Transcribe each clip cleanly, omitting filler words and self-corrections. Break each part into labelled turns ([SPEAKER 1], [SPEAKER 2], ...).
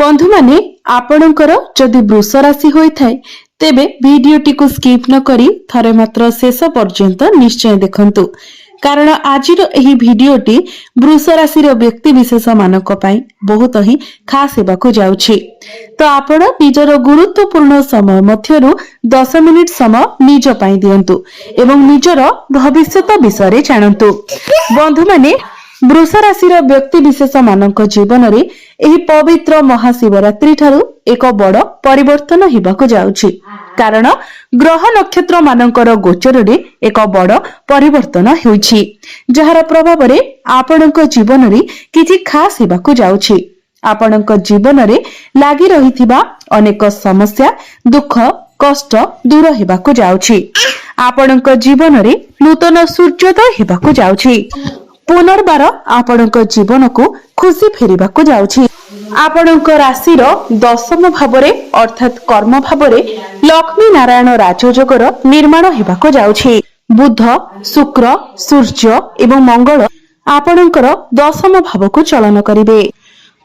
[SPEAKER 1] बंधु माने आपणकर जदि वृष राशि होइथाय तेबे भिडियोटी को स्किप न करी थरे मात्र शेष पर्यंत निश्चय देखंतु कारण आजिर एही भिडियोटी वृष राशि व्यक्ति विशेष मानक पई बहुत ही खास हेबाकु जाउछि। तो आपण निजर गुरुत्वपूर्ण समय मध्यरु 10 मिनिट समय निज पई दियंतु एवं निजर भविष्यत विषय जानंतु। बंधु माने वृष राशि व्यक्ति विशेष मानक जीवन रे एही पवित्र महाशिवरात्रि ठारू एक बड़ परिवर्तन हेबाकु जाउछि कारण ग्रह नक्षत्र मानकर गोचर रे एक बड़ परिवर्तन होइछि जहार प्रभाव रे आपणक जीवन रे किछि खास हेबाकु जाउछि। आपणक जीवन रे लागि रहिथिबा अनेक समस्या दुख कष्ट दूर हेबाकु जाउछि। आपणक जीवन रे नूतन सूर्योदय हेबाकु जाउछि। पुनर्बार आपणक जीवन को खुशी फेरिबाकु जाउछि। आपणक राशि दशम भावरे अर्थात कर्म भावरे लक्ष्मी नारायण राजयोगर निर्माण हेबाकु जाउछि। बुध शुक्र सूर्य एवं मंगल आपणकर दशम भाव को चलन करिवे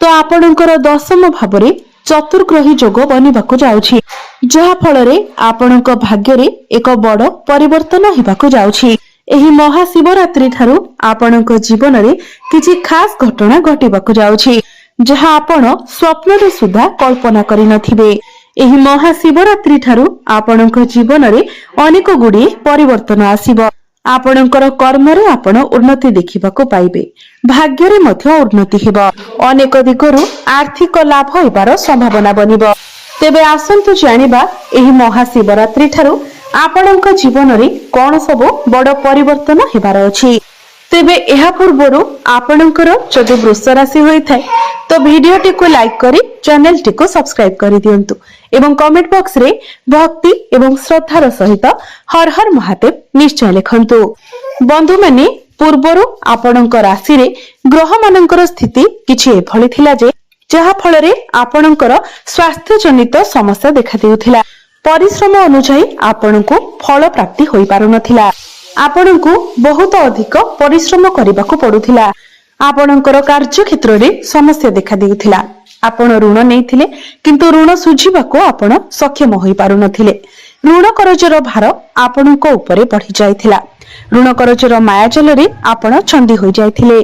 [SPEAKER 1] तो आपणकर दशम भावरे चतुर्ग्रही जोग बनिबाकु जाउछि जहा फलरे आपणक भाग्य रे एक बड़ परिवर्तन हेबाकु जाउछि। एही महाशिवरात्रि ठारू आपणक जीवन रे किछि खास घटना घटिबाकु जाउछि जहा आपण स्वप्न रे सुद्धा कल्पना करि नथिबे। एही महाशिवरात्रि ठारू आपणक जीवन रे अनेक गुडी परिवर्तन आसीबो। आपणकर कर्म रे आपण उन्नति देखिबाकु पाइबे। भाग्य रे मध्य उन्नति हेबो। अनेक दिगरु आर्थिक लाभ होइबार संभावना बनिबो। तेबे आसंतु जानिबा एही महाशिवरात्रि ठारू आपणक जीवन रे कोन सब बड़ परिवर्तन हेबार अछि। तेबे एहा पूर्वरु आपणकर जदि वृष राशि होइथाय तो भिडियोटी को लाइक करी चैनल टी को सब्सक्राइब करि दियंतु एवं कमेंट बॉक्स रे भक्ति एवं श्रद्धार सहित हर हर महादेव निश्चय लिखंतु। बंधु माने पूर्वरु आपणक राशि रे ग्रह मानकर स्थिति किछि एभली थिला जे जहा फल रे आपणकर स्वास्थ्य जनित समस्या देखा देउथिला। परिश्रम अनुसार आपनको फल प्राप्ति होई पारु नथिला। आपनको बहुत अधिक परिश्रम करबाकू पडुथिला। आपणकर कार्य क्षेत्र रे समस्या देखा देउथिला। आपण ऋण नेइथिले किंतु ऋण सुझिबाकू आपण सक्षम होई पारु नथिले। ऋण करजर भार आपणको ऊपर बढ़ी जायथिला। ऋण करजर मायाजल रे आपण छंदी होई जायथिले।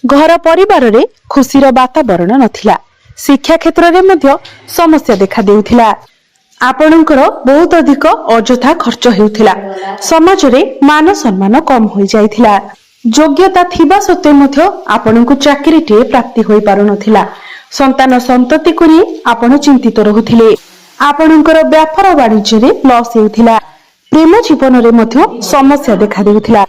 [SPEAKER 1] घर परिवार रे खुशीर वातावरण नथिला। शिक्षा क्षेत्र रे मध्य समस्या देखा देउथिला। आपणकर बहुत अधिक अजथा खर्च हेउथिला। समाज रे मान सम्मान कम होई जायथिला। योग्यता थिबा सत्वे मध्य आपणको चाकरी टे प्राप्ति होई पारु नथिला। संतान संतति को नि आपण चिंतित रहुथिले। आपणकर व्यापार वाणिज्य रे लॉस हेउथिला। प्रेम जीवन रे मध्य समस्या देखा देउथिला।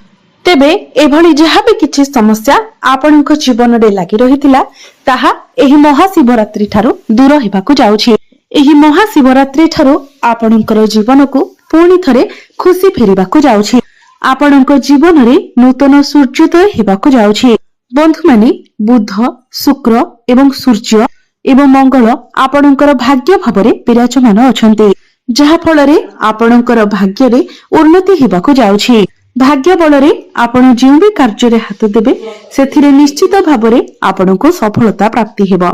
[SPEAKER 1] तेबे एभली जहा भी किछि समस्या आपणक जीवन रे लागि रहिथिला ताहा एही महाशिवरात्रि ठारू दूर हेबाकु जाउछि। एही महाशिवरात्रि ठारू आपणकर जीवन को पुणी थरे खुशी फेरिबाकु जाउछि। आपणक जीवन रे नूतन सूर्योदय हेबाकु जाउछि। बंधु माने बुध शुक्र एवं सूर्य एवं मंगल आपणकर भाग्य भावरे विराजमान अछंती जहा फल रे आपणकर भाग्य रे उन्नति हेबाकु जाउछि। भाग्य बल रे आपण जे भी कार्य रे हाथ देबे सेथिरे निश्चित भावरे आपणको सफलता प्राप्ति हेबो।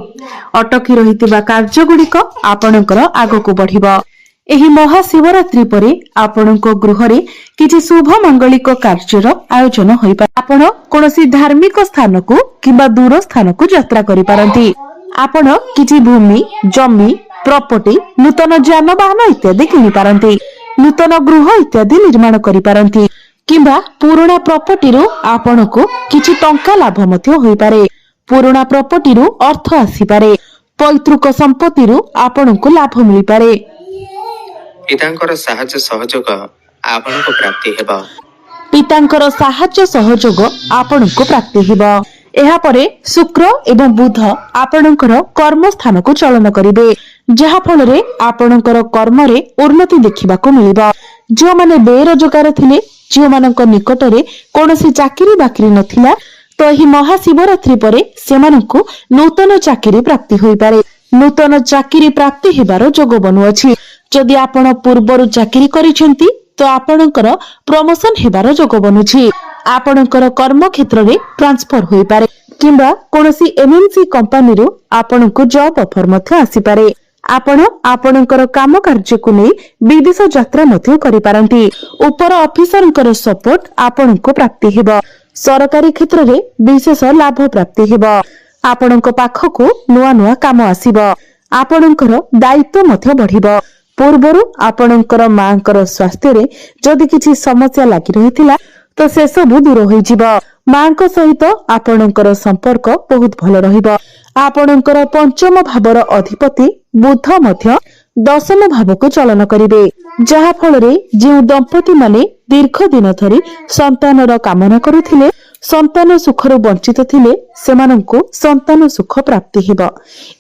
[SPEAKER 1] अटकी रहितिबा कार्य गुडिक आपणकर आगको बढ़िबो। एही महाशिवरात्रि परे आपणको गृह रे किछि शुभ मांगलिक कार्यर आयोजन होई पारे। आपण कोनोसी धार्मिक स्थान को किबा दूर स्थान को यात्रा करि पारंती। आपण किछि भूमि जमी प्रॉपर्टी नूतन जानवाहन इत्यादि किनि पारंती। नूतन गृह इत्यादि निर्माण करि पारंती किंबा पुराना प्रॉपर्टी रु आपनको किछि टंका लाभ मध्य होई पारे। पुराना प्रॉपर्टी रु अर्थ आसी पारे। पैतृक संपत्ति रु आपनको लाभ मिलि पारे।
[SPEAKER 2] पितांकर साहाय्य सहयोग आपनको प्राप्ति हेबा।
[SPEAKER 1] पितांकर साहाय्य सहयोग आपनको प्राप्ति हेबा। एहा परे शुक्र एवं बुध आपणकर कर्म स्थान को चलन करिवे जहा फल रे आपणकर कर्म रे उन्नति देखिबाकू मिलिबा। जो माने बेरोजगार थिले जो मानक निकट रे कोनोसी चाकरी बाकरी नथिला तो एही महाशिवरात्रि परे सेमानकु नूतन चाकरी प्राप्ति होई पारे। नूतन चाकरी प्राप्ति हेबार जोग बनु अछि। जदि आपण पूर्वरु चाकरी करिसेंती तो आपणकर प्रमोशन हेबार जोग बनुछि। आपणकर कर्म क्षेत्र रे ट्रांसफर होई पारे किंबा कोनोसी एमएनसी कंपनी रू आपनको जॉब ऑफर मध्य आसीपारे। आपण आपणकर काम कार्य को नहीं विदेश यात्रा मध्य करि पारंती। ऊपर ऑफिसरकर सपोर्ट आपनको प्राप्ति हेबो। सरकारी क्षेत्र रे विशेष लाभ प्राप्ति हेबो। आपणक पाखको नुआ नुआ काम आसीबो। आपणकर दायित्व मध्य बढ़िबो। पूर्वरु आपणकर मांकर स्वास्थ्य रे जदि किछि समस्या लागि रहिथिला तो से सब दूर होई जिवो। मांक सहित आपणकर संपर्क बहुत भल रहिबो। आपणकर पंचम भावर अधिपति बुध मध्य दशम भाव को चलन करिवे, जहा फल रे जे दंपति माने दीर्घ दिन धरी संतानर कामना करुथिले, संतान सुखरु वंचित थिले, सेमानंकु संतान सुख प्राप्ति हेबो।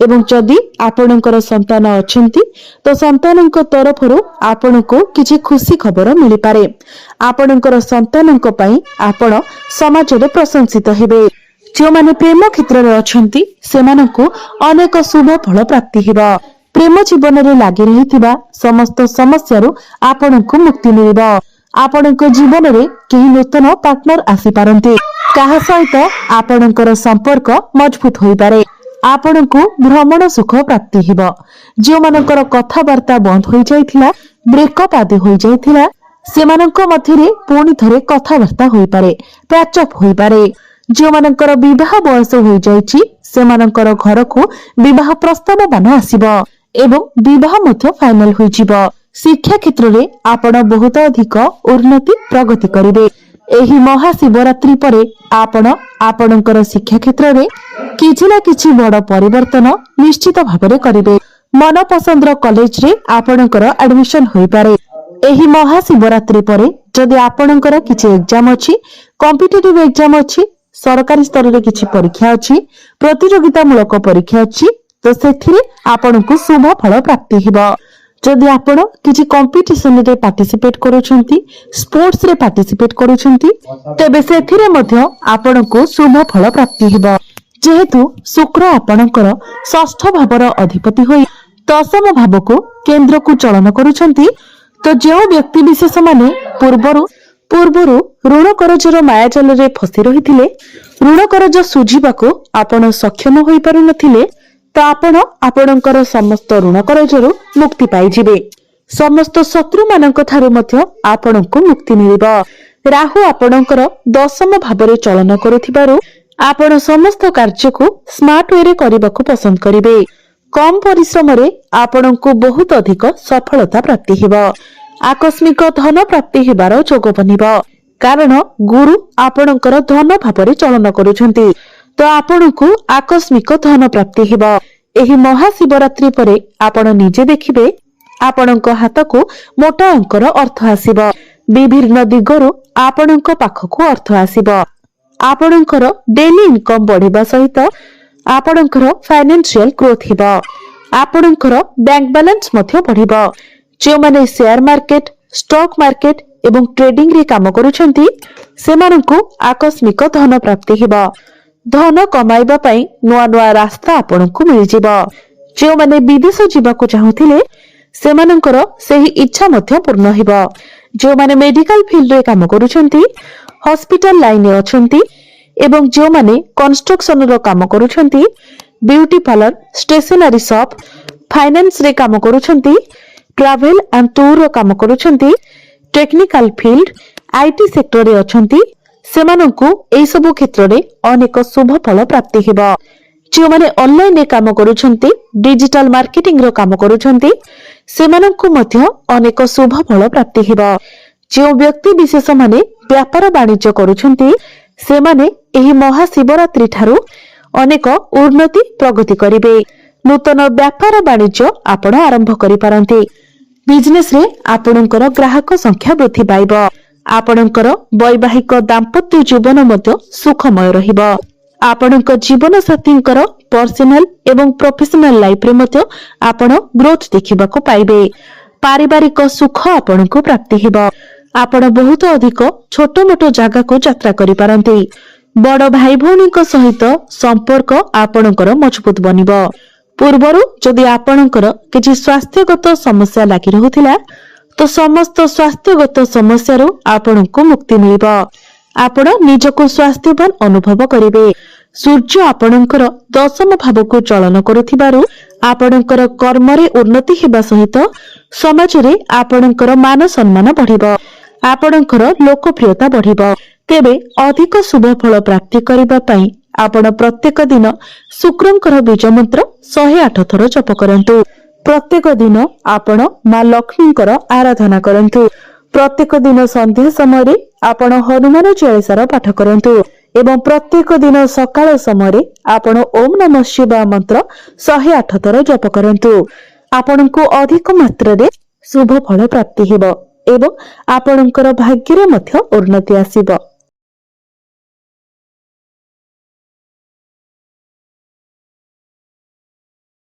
[SPEAKER 1] एवं जदि आपणकर संतान अछंती तो संतानंक तरफरु आपणको किछि खुशी खबर मिलि पारे। आपणकर संतानंक पई आपण समाज रे प्रशंसित हेबे। जो माने प्रेम क्षेत्र रे अछंती सेमानंकु अनेक शुभ फल प्राप्ति हेबो। प्रेम जीवन रे लागि रहिथिबा समस्त समस्यारु आपणको मुक्ति मिलिबो। आपणको जीवन रे केही नूतन पार्टनर आसी पारंती। काहा सहित आपणकर संपर्क मजबूत होई पारे। आपणको भ्रमण सुख प्राप्ति हेबो। जो मानकर कथावार्ता बंद होई जाइथिला, ब्रेकअप आदि होई जाइथिला, सेमानंक मध्यरे पुणी थरे कथावार्ता होई पारे, पैचअप होई पारे। जो मानकर विवाह बयस होई जाइछि सेमानकर घर को विवाह प्रस्ताव मान आसीबो एवं विवाह मध्य फाइनल होई जिवो। शिक्षा क्षेत्र रे आपण बहुत अधिक उन्नति प्रगति करिवे। एही महाशिवरात्रि परे आपण आपणकर शिक्षा क्षेत्र रे किछि ना किछि बड़ परिवर्तन निश्चित भाबरे करिवे। मन पसंदर कॉलेज रे आपणकर एडमिशन होई पारे। एही महाशिवरात्रि परे जदि आपणकर किछि एग्जाम अछि, कॉम्पिटिटिव एग्जाम अछि, सरकारी स्तर रे किछि परीक्षा अछि, प्रतियोगितामूलक परीक्षा अछि, तो सेथिरे आपणको शुभ फल प्राप्ति हेबो। जदि आपण किछि कंपटीशन रे पार्टिसिपेट करूछंती, स्पोर्ट्स रे पार्टिसिपेट करूछंती, तबे सेथिरे मध्य आपणको शुभ फल प्राप्ति हेबो। जेहेतु शुक्र आपणकर षष्ठ भावर अधिपति होई दशम भावको केंद्र को चलन करूछंती, तो जो व्यक्ति विशेष माने पूर्वरु ऋण करजर मायाजाल रे फसी रहिथिले, ऋण करज सुझिबाको आपण सक्षम होई पारु नथिले, तो आपण आपणकर समस्त ऋण करजरु मुक्ति पाई जिवे। समस्त शत्रु मानक थारु मध्य आपणको मुक्ति मिलिबो। राहु आपणकर दशम भावरे चलन करुथिबारु आपण समस्त कार्य को स्मार्ट वे रे करबाको पसंद करिवे। कम परिश्रम रे आपणको बहुत अधिक सफलता प्राप्ति हेबो। आकस्मिक धन प्राप्ति हेबार जोग बनिबो, कारण गुरु आपणकर धन भावरे चलन करूछंती, तो आपणको आकस्मिक धन प्राप्ति हेबो। एही महाशिवरात्रि परे आपण निजे देखिबे आपणक हातको मोटा अंकर अर्थ आसीबो। विभिन्न दिगरु आपणक पाखको अर्थ आसीबो। आपणकर डेली इनकम बढ़िबा सहित आपणकर फाइनेंशियल ग्रोथ हेबो। आपणकर बैंक बैलेंस मध्य बढ़िबो। जो माने शेयर मार्केट, स्टॉक मार्केट एवं ट्रेडिंग रे काम करूछंती सेमानंकु आकस्मिक धन प्राप्ति हेबो। धन कमाइबा पई नुआ नुआ रास्ता आपनकु मिल जिवो। जो माने विदेश जिबाको चाहुथिले सेमानंकर सेही इच्छा मध्य पूर्ण हेबो। जो माने मेडिकल फील्ड रे काम करूछंती, हॉस्पिटल लाइन रे अछंती एवं जो माने कंस्ट्रक्शन रो काम करूछंती, beauty parlour, stationery shop, finance रे काम करूछंती, ट्रैवल एंड टूर रो काम करूछंती, टेक्निकल फील्ड, आईटी सेक्टर रे अछंती, सेमानंकु एई सब क्षेत्र रे अनेक शुभ फल प्राप्ति हेबो। जो माने ऑनलाइन रे काम करूछंती, डिजिटल मार्केटिंग रो काम करूछंती, सेमानंकु मध्य अनेक शुभ फल प्राप्ति हेबो। जो व्यक्ति विशेष माने व्यापार वाणिज्य करूछंती सेमाने एही महाशिवरात्रि ठारू अनेक उन्नति प्रगति करिवे। नूतन व्यापार वाणिज्य आपण आरंभ करि पारंती। बिजनेस रे आपणकर ग्राहक संख्या वृद्धि पाइबो। आपणकर वैवाहिक दाम्पत्य जीवन मध्य सुखमय रहिबो। आपणक जीवन साथींकर पर्सनल एवं प्रोफेशनल लाइफ रे मध्य आपण ग्रोथ देखिबाको पाइबे। पारिवारिक सुख आपणको प्राप्ति हेबो। आपण बहुत अधिक छोट मोट जागा को यात्रा करि पारंती। बड़ भाई भौणीक सहित संपर्क आपणकर मजबूत बनिबो। पूर्वरु जदि आपणकर किछि स्वास्थ्यगत समस्या लागि रहुथिला तो समस्त स्वास्थ्यगत समस्यारू आपणको मुक्ति मिलिबो। आपण निजको स्वास्थ्यवान अनुभव करिवे। ସୂର୍ଯ୍ୟ ଆପଣଙ୍କର ଦଶମ ଭାବକୁ ଚଳନ କରୁଥିବାରୁ ଆପଣଙ୍କର କର୍ମରେ ଉନ୍ନତି ହେବା ସହିତ ସମାଜରେ ଆପଣଙ୍କର ମାନ ସମ୍ମାନ ବଢିବ। ଆପଣଙ୍କର ଲୋକପ୍ରିୟତା ବଢିବ। ତେବେ ଅଧିକ ଶୁଭ ଫଳ ପ୍ରାପ୍ତି କରିବା ପାଇଁ ଆପଣ ପ୍ରତ୍ୟେକ ଦିନ ଶୁକ୍ରଙ୍କର ବୀଜ ମନ୍ତ୍ର 108 ଥର ଜପ କରନ୍ତୁ। ପ୍ରତ୍ୟେକ ଦିନ ଆପଣ ମା ଲକ୍ଷ୍ମୀଙ୍କର ଆରାଧନା କରନ୍ତୁ। ପ୍ରତ୍ୟେକ ଦିନ ସନ୍ଧ୍ୟା ସମୟରେ ଆପଣ ହନୁମାନ ଚାଳିସାର ପାଠ କରନ୍ତୁ ଏବଂ ପ୍ରତ୍ୟେକ ଦିନ ସକାଳ ସମୟରେ ଆପଣ ଓମ୍ ନମଃ ଶିବାୟ ମନ୍ତ୍ର 108 ଥର ଜପ କରନ୍ତୁ। ଆପଣଙ୍କୁ ଅଧିକ ମାତ୍ରାରେ ଶୁଭ ଫଳ ପ୍ରାପ୍ତି ହେବ ଏବଂ ଆପଣଙ୍କର ଭାଗ୍ୟରେ ମଧ୍ୟ ଉନ୍ନତି ଆସିବ।